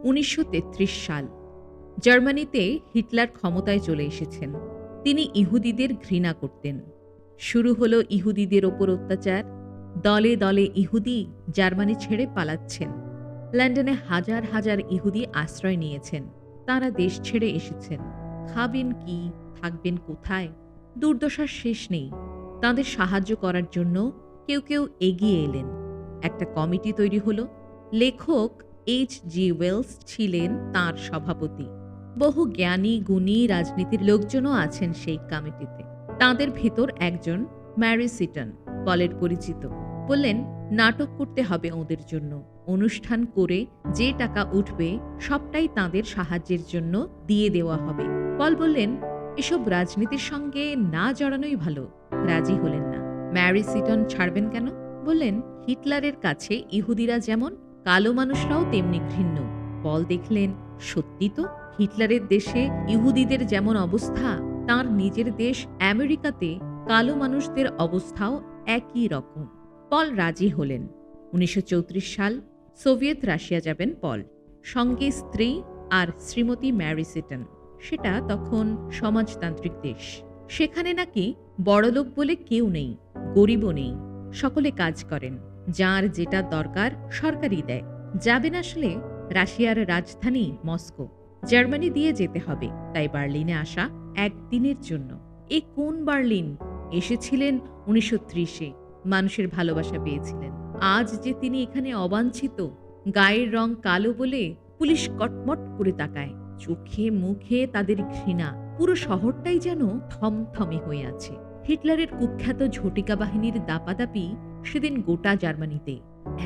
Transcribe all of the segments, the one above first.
1933 সাল। জার্মানিতে হিটলার ক্ষমতায় চলে এসেছেন। তিনি ইহুদিদের ঘৃণা করতেন। শুরু হলো ইহুদিদের ওপর অত্যাচার। দলে দলে ইহুদি জার্মানি ছেড়ে পালাচ্ছেন। লন্ডনে হাজার হাজার ইহুদি আশ্রয় নিয়েছেন। তাঁরা দেশ ছেড়ে এসেছেন। খাবেন কি, থাকবেন কোথায়, দুর্দশার শেষ নেই। তাঁদের সাহায্য করার জন্য কেউ কেউ এগিয়ে এলেন। একটা কমিটি তৈরি হলো। লেখক H.G. ওয়েলস ছিলেন তাঁর সভাপতি। বহু জ্ঞানী গুণী রাজনীতির লোকজনও আছেন সেই কমিটিতে। তাঁদের ভেতর একজন ম্যারি সিটন, পলের পরিচিত, বললেন নাটক করতে হবে ওদের জন্য। অনুষ্ঠান করে যে টাকা উঠবে সবটাই তাঁদের সাহায্যের জন্য দিয়ে দেওয়া হবে। পল বললেন এসব রাজনীতির সঙ্গে না জড়ানোই ভালো। রাজি হলেন না। ম্যারি সিটন ছাড়বেন কেন? বললেন হিটলারের কাছে ইহুদিরা যেমন, কালো মানুষরাও তেমনি ঘৃণ্য। পল দেখলেন সত্যি তো, হিটলারের দেশে ইহুদিদের যেমন অবস্থা, তার নিজের দেশ আমেরিকাতে কালো মানুষদের অবস্থাও একই রকম। পল রাজি হলেন। 1934 সাল। সোভিয়েত রাশিয়া যাবেন পল। সঙ্গে স্ত্রী আর শ্রীমতী ম্যারি সিটন। সেটা তখন সমাজতান্ত্রিক দেশ। সেখানে নাকি বড়লোক বলে কেউ নেই, গরিবও নেই। সকলে কাজ করেন। যার যেটা দরকার সরকারই দেয়। যাবেন আসলে রাশিয়ার রাজধানী মস্কো। জার্মানি দিয়ে যেতে হবে, তাই বার্লিনে আসা একদিনের জন্য। এ কোন বার্লিন? এসেছিলেন 1930-এ, মানুষের ভালোবাসা পেয়েছিলেন। আজ যে তিনি এখানে অবাঞ্ছিত, গায়ের রং কালো বলে পুলিশ কটমট করে তাকায়। চোখে মুখে তাদের ঘৃণা। পুরো শহরটাই যেন থমথমে হয়ে আছে। হিটলারের কুখ্যাত ঝটিকা বাহিনীর দাপাদাপি সেদিন গোটা জার্মানিতে।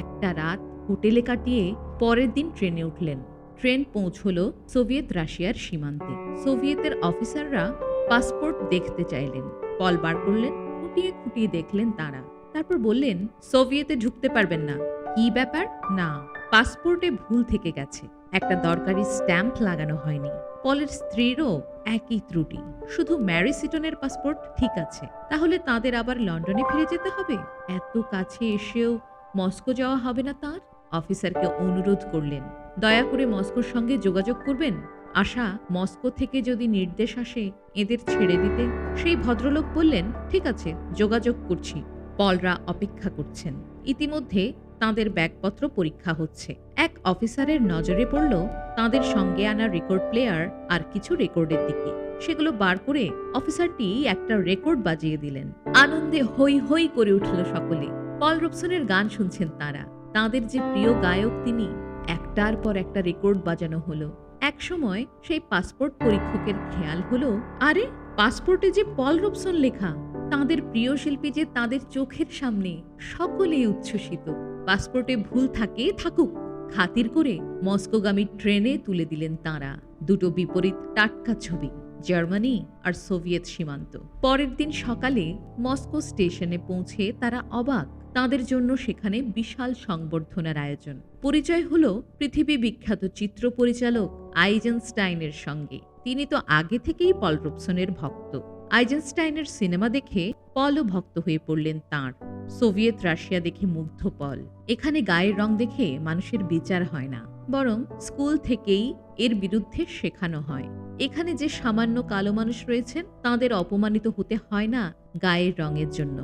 একটা রাত হোটেলে কাটিয়ে পরের দিন ট্রেনে উঠলেন। ট্রেন পৌঁছল সোভিয়েত রাশিয়ার সীমান্তে। সোভিয়েতের অফিসাররা পাসপোর্ট দেখতে চাইলেন। পল বার করলেন। খুঁটিয়ে খুঁটিয়ে দেখলেন তারা। তারপর বললেন সোভিয়েতে ঢুকতে পারবেন না। কি ব্যাপার? না, পাসপোর্টে ভুল থেকে গেছে। একটা দরকারি স্ট্যাম্প লাগানো হয়নি। পলের স্ত্রীরও একই ত্রুটি। শুধু ম্যারি সিটনের পাসপোর্ট ঠিক আছে। তাহলে তাদের আবার লন্ডনে ফিরে যেতে হবে? এত কাছে এসেও মস্কো যাওয়া হবে না তাঁর? অফিসারকে অনুরোধ করলেন দয়া করে মস্কোর সঙ্গে যোগাযোগ করবেন। আশা মস্কো থেকে যদি নির্দেশ আসে এদের ছেড়ে দিতে। সেই ভদ্রলোক বললেন ঠিক আছে, যোগাযোগ করছি। পলরা অপেক্ষা করছেন। ইতিমধ্যে তাঁদের ব্যাগপত্র পরীক্ষা হচ্ছে। এক অফিসারের নজরে পড়ল তাঁদের সঙ্গে আনা রেকর্ড প্লেয়ার আর কিছু রেকর্ডের দিকে। সেগুলো বার করে অফিসারটি একটা রেকর্ড বাজিয়ে দিলেন। আনন্দে হৈ হৈ করে উঠল সকলে। পল রবসনের গান শুনছেন তারা। তাঁদের যে প্রিয় গায়ক তিনি। একটার পর একটা রেকর্ড বাজানো হলো। একসময় সেই পাসপোর্ট পরীক্ষকের খেয়াল হলো, আরে পাসপোর্টে যে পল রবসন লেখা। তাঁদের প্রিয় শিল্পী যে তাঁদের চোখের সামনে। সকলেই উচ্ছ্বসিত। পাসপোর্টে ভুল থাকে থাকুক, খাতির করে মস্কোগামী ট্রেনে তুলে দিলেন তাঁরা। দুটো বিপরীত টাটকা ছবি, জার্মানি আর সোভিয়েত সীমান্ত। পরের দিন সকালে মস্কো স্টেশনে পৌঁছে তারা অবাক। তাঁদের জন্য সেখানে বিশাল সংবর্ধনার আয়োজন। পরিচয় হলো পৃথিবী বিখ্যাত চিত্র পরিচালক আইজেনস্টাইনের সঙ্গে। তিনি তো আগে থেকেই পল রবসনের ভক্ত। আইজেনস্টাইনের সিনেমা দেখে পলও ভক্ত হয়ে পড়লেন তাঁর। সোভিয়েত রাশিয়া দেখে মুগ্ধ পল। এখানে গায়ের রং দেখে মানুষের বিচার হয় না, বরং স্কুল থেকেই এর বিরুদ্ধে শেখানো হয়। এখানে যে সামান্য কালো মানুষ রয়েছেন তাঁদের অপমানিত হতে হয় না গায়ের রঙের জন্য।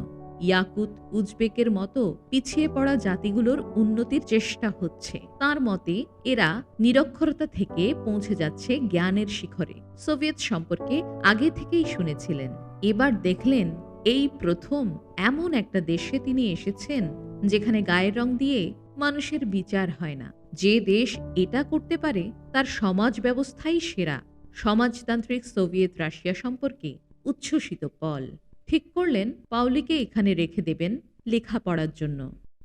ইয়াকুত, উজবেকের মতো পিছিয়ে পড়া জাতিগুলোর উন্নতির চেষ্টা হচ্ছে। তার মতে এরা নিরক্ষরতা থেকে পৌঁছে যাচ্ছে জ্ঞানের শিখরে। সোভিয়েত সম্পর্কে আগে থেকেই শুনেছিলেন। এবার দেখলেন এই প্রথম এমন একটা দেশে তিনি এসেছেন যেখানে গায়ের রং দিয়ে মানুষের বিচার হয় না। যে দেশ এটা করতে পারে তার সমাজ ব্যবস্থাই সেরা। সমাজতান্ত্রিক সোভিয়েত রাশিয়া সম্পর্কে উচ্ছ্বসিত পল। ঠিক করলেন পাউলিকে এখানে রেখে দেবেন লেখাপড়ার জন্য।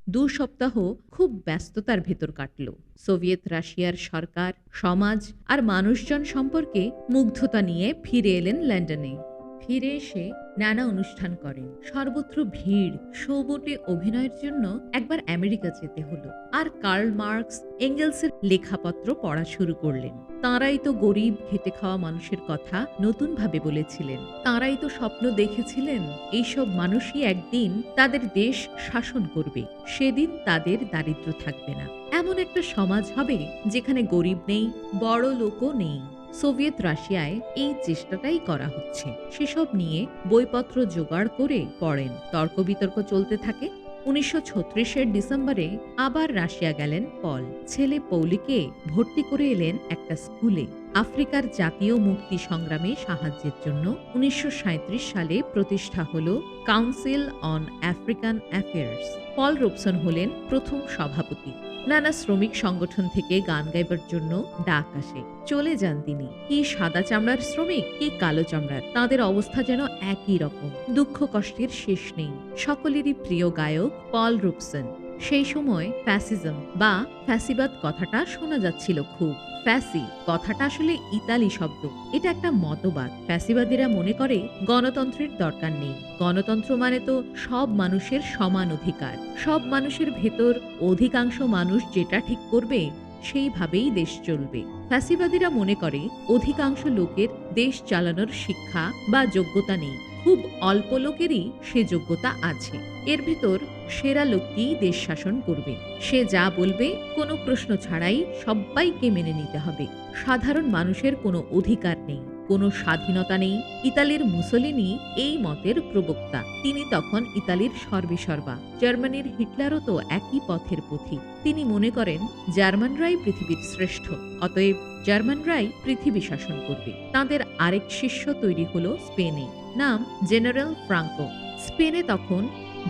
2 সপ্তাহ খুব ব্যস্ততার ভেতর কাটল। সোভিয়েত রাশিয়ার সরকার, সমাজ আর মানুষজন সম্পর্কে মুগ্ধতা নিয়ে ফিরে এলেন লন্ডনে। ফিরে এসে নানা অনুষ্ঠান করেন। সর্বত্র ভিড়। শোবোটে অভিনয়ের জন্য একবার আমেরিকা যেতে হলো। আর কার্ল মার্কস, এঙ্গেলসের লেখাপত্র পড়া শুরু করলেন। তাঁরাই তো গরিব খেটে খাওয়া মানুষের কথা নতুন ভাবে বলেছিলেন। তাঁরাই তো স্বপ্ন দেখেছিলেন এইসব মানুষই একদিন তাদের দেশ শাসন করবে। সেদিন তাদের দারিদ্র্য থাকবে না। এমন একটা সমাজ হবে যেখানে গরিব নেই, বড় লোকও নেই। সোভিয়েত রাশিয়ায় এই চেষ্টাটাই করা হচ্ছে। সেসব নিয়ে বইপত্র জোগাড় করে পড়েন, তর্ক বিতর্ক চলতে থাকে। 1936-এর ডিসেম্বরে আবার রাশিয়া গেলেন পল। ছেলে পৌলিকে ভর্তি করে এলেন একটা স্কুলে। আফ্রিকার জাতীয় মুক্তি সংগ্রামে সাহায্যের জন্য 1937 সালে প্রতিষ্ঠা হল কাউন্সিল অন আফ্রিকান অ্যাফেয়ার্স। পল রোবসন হলেন প্রথম সভাপতি। নানা শ্রমিক সংগঠন থেকে গান গাইবার জন্য ডাক আসে। চলে যান তিনি। কি সাদা চামড়ার শ্রমিক, কি কালো চামড়ার, তাদের অবস্থা যেন একই রকম। দুঃখ কষ্টের শেষ নেই। সকলেরই প্রিয় গায়ক পল রোবসন। সেই সময় ফ্যাসিজম বা ফ্যাসিবাদ কথাটা শোনা যাচ্ছিল খুব। ফ্যাসি কথাটা আসলে ইতালি শব্দ। এটা একটা মতবাদ। ফ্যাসিবাদীরা মনে করে গণতন্ত্রের দরকার নেই। গণতন্ত্র মানে তো সব মানুষের সমান অধিকার। সব মানুষের ভেতর অধিকাংশ মানুষ যেটা ঠিক করবে সেইভাবেই দেশ চলবে। ফ্যাসিবাদীরা মনে করে অধিকাংশ লোকের দেশ চালানোর শিক্ষা বা যোগ্যতা নেই। খুব অল্প লোকেরই সে যোগ্যতা আছে। এর ভেতর সেরা লোকটিই দেশ শাসন করবে। সে যা বলবে কোনো প্রশ্ন ছাড়াই সবাইকে মেনে নিতে হবে। সাধারণ মানুষের কোনো অধিকার নেই, কোনো স্বাধীনতা নেই। ইতালির মুসোলিনি এই মতের প্রবক্তা। তিনি তখন ইতালির সর্বেসর্বা। জার্মানির হিটলারও তো একই পথের পথিক। তিনি মনে করেন জার্মানরাই পৃথিবীর শ্রেষ্ঠ, অতএব জার্মানরাই পৃথিবী শাসন করবে। তাদের আরেক শিষ্য তৈরি হলো স্পেনে, নাম জেনারেল ফ্রাঙ্কো। স্পেনে তখন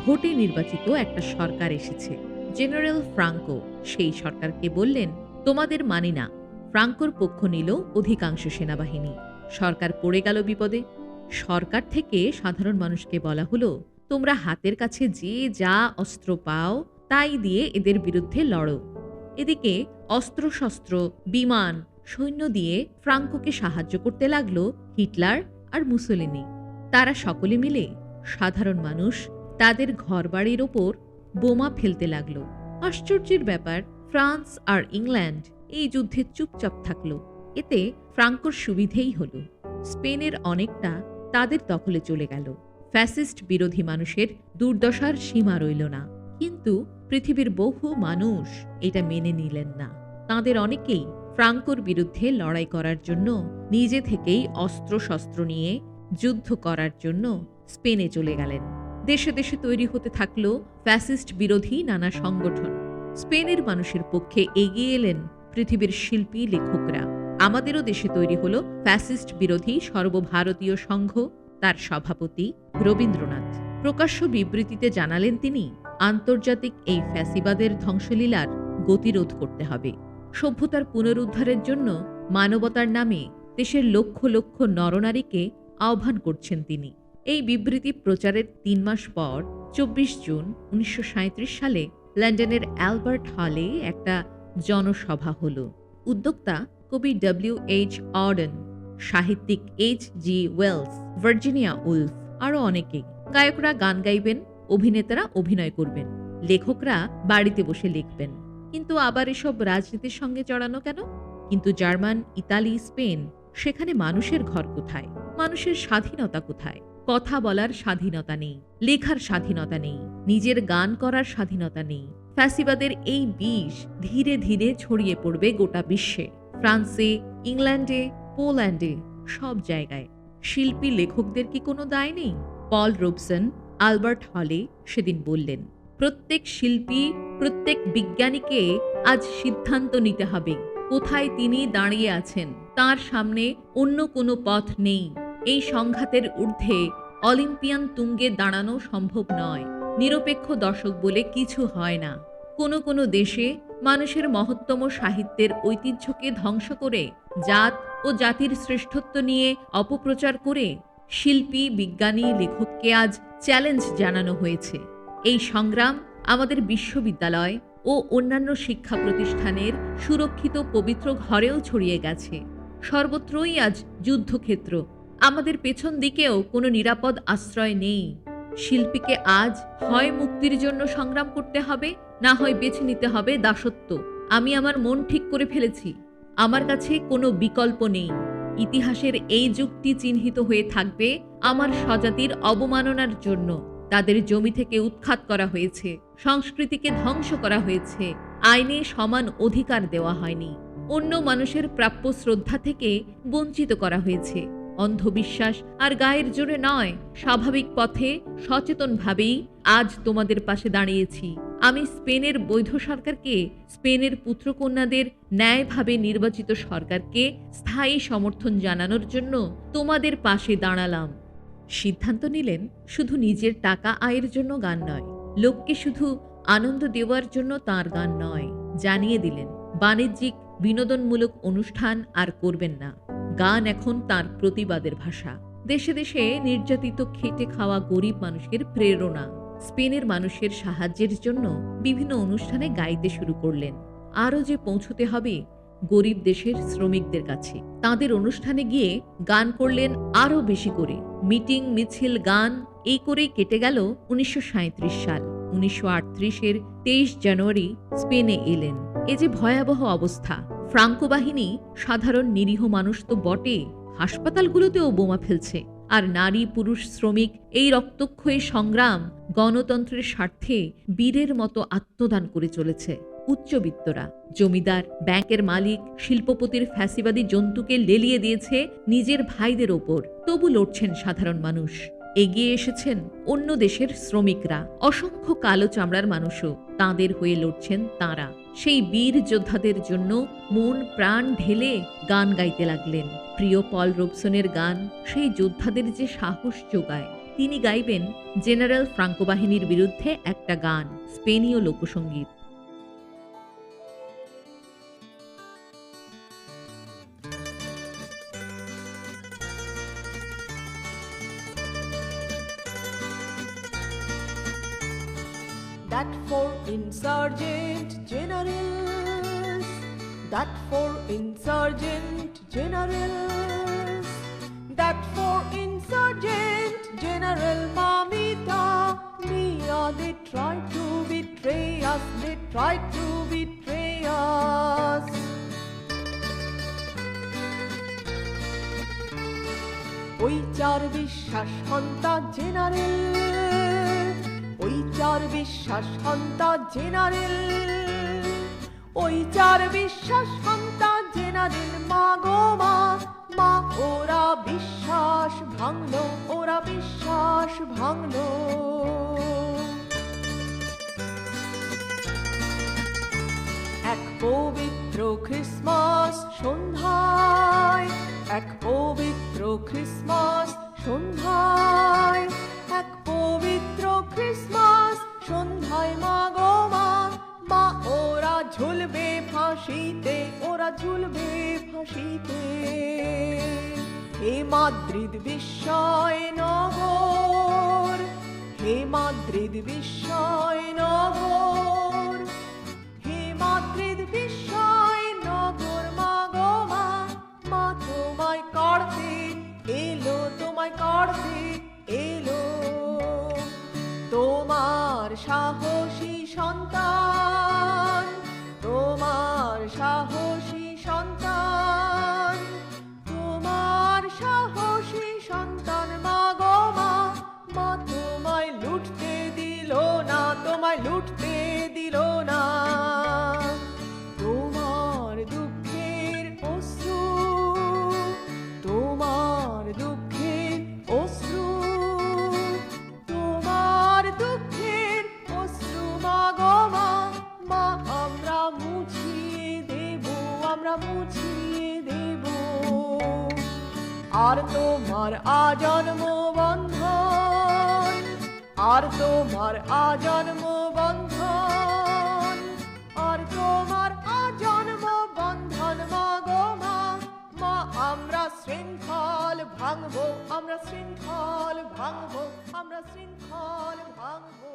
ভোটে নির্বাচিত একটা সরকার এসেছে। জেনারেল ফ্রাঙ্কো সেই সরকারকে বললেন, তোমাদের মানি না। ফ্রাঙ্কোর পক্ষ নিল অধিকাংশ সেনাবাহিনী। সরকার পড়ে গেল বিপদে। সরকার থেকে সাধারণ মানুষকে বলা হলো, তোমরা হাতের কাছে যে যা অস্ত্র পাও তাই দিয়ে এদের বিরুদ্ধে লড়ো। এদিকে অস্ত্রশস্ত্র, বিমান, সৈন্য দিয়ে ফ্রাঙ্কোকে সাহায্য করতে লাগলো হিটলার আর মুসোলিনি। তারা সকলে মিলে সাধারণ মানুষ তাদের ঘরবাড়ির ওপর বোমা ফেলতে লাগলো। আশ্চর্যের ব্যাপার, ফ্রান্স আর ইংল্যান্ড এই যুদ্ধে চুপচাপ থাকলো। এতে ফ্রাঙ্কোর সুবিধেই হলো। স্পেনের অনেকটা তাদের দখলে চলে গেল। ফ্যাসিস্ট বিরোধী মানুষের দুর্দশার সীমা রইল না। কিন্তু পৃথিবীর বহু মানুষ এটা মেনে নিলেন না। তাদের অনেকেই ফ্রাঙ্কোর বিরুদ্ধে লড়াই করার জন্য নিজে থেকেই অস্ত্রশস্ত্র নিয়ে যুদ্ধ করার জন্য স্পেনে চলে গেলেন। দেশে দেশে তৈরি হতে থাকলো ফ্যাসিস্ট বিরোধী নানা সংগঠন। স্পেনের মানুষের পক্ষে এগিয়ে এলেন পৃথিবীর শিল্পী, লেখকরা। আমাদেরও দেশে তৈরি হলো ফ্যাসিস্ট বিরোধী সর্বভারতীয় সংঘ। তার সভাপতি রবীন্দ্রনাথ। প্রকাশ্য বিবৃতিতে জানালেন তিনি, আন্তর্জাতিক এই ফ্যাসিবাদের ধ্বংসলীলার গতিরোধ করতে হবে। সভ্যতার পুনরুদ্ধারের জন্য মানবতার নামে দেশের লক্ষ লক্ষ নরনারীকে আহ্বান করছেন তিনি। এই বিবৃতি প্রচারের 3 মাস পর 24 জুন 1937 সালে লন্ডনের অ্যালবার্ট হলে একটা জনসভা হল। উদ্যোক্তা কবি W.H. অডেন, সাহিত্যিক H.G. ওয়েলস, ভার্জিনিয়া উলফ, আরও অনেকে। গায়করা গান গাইবেন, অভিনেতারা অভিনয় করবেন, লেখকরা বাড়িতে বসে লিখবেন। কিন্তু আবার এসব রাজনীতির সঙ্গে জড়ানো কেন? কিন্তু জার্মান, ইতালি, স্পেন, সেখানে মানুষের ঘর কোথায়? মানুষের স্বাধীনতা কোথায়? কথা বলার স্বাধীনতা নেই, লেখার স্বাধীনতা নেই, নিজের গান করার স্বাধীনতা নেই। ফ্যাসিবাদের এই বিষ ধীরে ধীরে ছড়িয়ে পড়বে গোটা বিশ্বে। ফ্রান্সে, ইংল্যান্ডে, পোল্যান্ডে, সব জায়গায়। শিল্পী, লেখকদের কি কোনো দায় নেই? পল রোবসন আলবার্ট হলে সেদিন বললেন, প্রত্যেক শিল্পী, প্রত্যেক বিজ্ঞানীকে আজ সিদ্ধান্ত নিতে হবে কোথায় তিনি দাঁড়িয়ে আছেন। তার সামনে অন্য কোনো পথ নেই। এই সংঘাতের ঊর্ধ্বে অলিম্পিয়ান তুঙ্গে দাঁড়ানো সম্ভব নয়। নিরপেক্ষ দর্শক বলে কিছু হয় না। কোনো কোনো দেশে মানুষের মহত্তম সাহিত্যের ঐতিহ্যকে ধ্বংস করে, জাত ও জাতির শ্রেষ্ঠত্ব নিয়ে অপপ্রচার করে শিল্পী, বিজ্ঞানী, লেখককে আজ চ্যালেঞ্জ জানানো হয়েছে। এই সংগ্রাম আমাদের বিশ্ববিদ্যালয় ও অন্যান্য শিক্ষা প্রতিষ্ঠানের সুরক্ষিত পবিত্র ঘরেও ছড়িয়ে গেছে। সর্বত্রই আজ যুদ্ধক্ষেত্র। আমাদের পেছন দিকেও কোনো নিরাপদ আশ্রয় নেই। শিল্পীকে আজ হয় মুক্তির জন্য সংগ্রাম করতে হবে, না হয় বেছে নিতে হবে দাসত্ব। আমি আমার মন ঠিক করে ফেলেছি। আমার কাছে কোনো বিকল্প নেই। ইতিহাসের এই যুগটি চিহ্নিত হয়ে থাকবে আমার স্বজাতির অবমাননার জন্য। তাদের জমি থেকে উৎখাত করা হয়েছে, সংস্কৃতিকে ধ্বংস করা হয়েছে, আইনে সমান অধিকার দেওয়া হয়নি। অন্য মানুষের প্রাপ্য শ্রদ্ধা থেকে বঞ্চিত করা হয়েছে। অন্ধবিশ্বাস আর গায়ের জোরে নয়, স্বাভাবিক পথে সচেতনভাবেই আজ তোমাদের পাশে দাঁড়িয়েছি। আমি স্পেনের বৈধ সরকারকে, স্পেনের পুত্রকন্যাদের ন্যায়ভাবে নির্বাচিত সরকারকে স্থায়ী সমর্থন জানানোর জন্য তোমাদের পাশে দাঁড়ালাম। সিদ্ধান্ত নিলেন শুধু নিজের টাকা আয়ের জন্য গান নয়, লোককে শুধু আনন্দ দেওয়ার জন্য তার গান নয়। জানিয়ে দিলেন বাণিজ্যিক বিনোদনমূলক অনুষ্ঠান আর করবেন না। গান এখন তার প্রতিবাদের ভাষা। দেশে দেশে নির্যাতিত খেটে খাওয়া গরিব মানুষের প্রেরণা। স্পেনের মানুষের সাহায্যের জন্য বিভিন্ন অনুষ্ঠানে গাইতে শুরু করলেন। আরও যে পৌঁছতে হবে গরিব দেশের শ্রমিকদের কাছে। তাদের অনুষ্ঠানে গিয়ে গান করলেন আরও বেশি করে। মিটিং, মিছিল, গান, এই করেই কেটে গেল 1937 সাল। 1938-এর 23 জানুয়ারি স্পেনে এলেন। এ যে ভয়াবহ অবস্থা! ফ্রাঙ্কো বাহিনী সাধারণ নিরীহ মানুষ তো বটে, হাসপাতালগুলোতেও বোমা ফেলছে। আর নারী, পুরুষ, শ্রমিক এই রক্তক্ষয়ী সংগ্রাম গণতন্ত্রের স্বার্থে বীরের মতো আত্মদান করে চলেছে। উচ্চবিত্তরা, জমিদার, ব্যাংকের মালিক, শিল্পপতির ফ্যাসিবাদী জন্তুকে লেলিয়ে দিয়েছে নিজের ভাইদের ওপর। তবু লড়ছেন সাধারণ মানুষ। এগিয়ে এসেছেন অন্য দেশের শ্রমিকরা, অসংখ্য কালো চামড়ার মানুষও। তাঁদের হয়ে লড়ছেন তাঁরা। সেই বীর যোদ্ধাদের জন্য মন প্রাণ ঢেলে গান গাইতে লাগলেন। প্রিয় পল রোবসনের গান সেই যোদ্ধাদের যে সাহস যোগায়। তিনি গাইবেন জেনারেল ফ্রাঙ্কো বাহিনীর বিরুদ্ধে একটা গান, স্পেনীয় লোকসঙ্গীত। That for insurgent generals, that for insurgent generals, that for insurgent general Mamita Mia, they tried to betray us, they tried to betray us. ওই চার বিশ্বাস হন্তা জেনারেল, ওই চার বিশ্বাস হন্তা জেনারেল, ওই চার বিশ্বাস হন্তা জেনারেল। মা গো মা, মা ওরা বিশ্বাস ভাঙলো, ওরা বিশ্বাস ভাঙলো। এক পবিত্র খ্রিসমাস সন্ধ্যায়, এক পবিত্র খ্রিসমাস সন্ধ্যায়, এক পবিত্র খ্রিসমাস সন্ধ্যায় মা গো মা, মা ওরা ঝুলবে ফাঁসিতে, ওরা ঝুলবে ফাঁসিতে। হে মাদ্রিদ বিস্ময় নগর, হে মাদ্রিদ বিস্ময় নগর, হে মাদ্রিদ বিস্ময় নগর। মা গো মা, মা তোমায় কাড়তে এলো, তোমায় কাড়তে এলো। তোমার সাহসী সন্তান, তোমার সাহসী সন্তান, তোমার সাহসী সন্তান। মা গো মা, মা তোমায় লুটতে দিল না, তোমায় লুটতে দিল না। তোমার দুঃখের অশ্রু, তোমার দুঃখের অশ্রু, তোমার দুঃখের অশ্রু। মা গো মা, মা আমরা মুছিয়ে দেব, আমরা মুছিয়ে দেব। আর তোমার আজন্ম বন্ধন, আর তোমার আজন্ম বন্ধন, আর তোমার আজন্ম বন্ধন। মা গো মা, মা আমরা শৃঙ্খল ভাঙবো, আমরা শৃঙ্খল ভাঙবো, আমরা শৃঙ্খল ভাঙবো।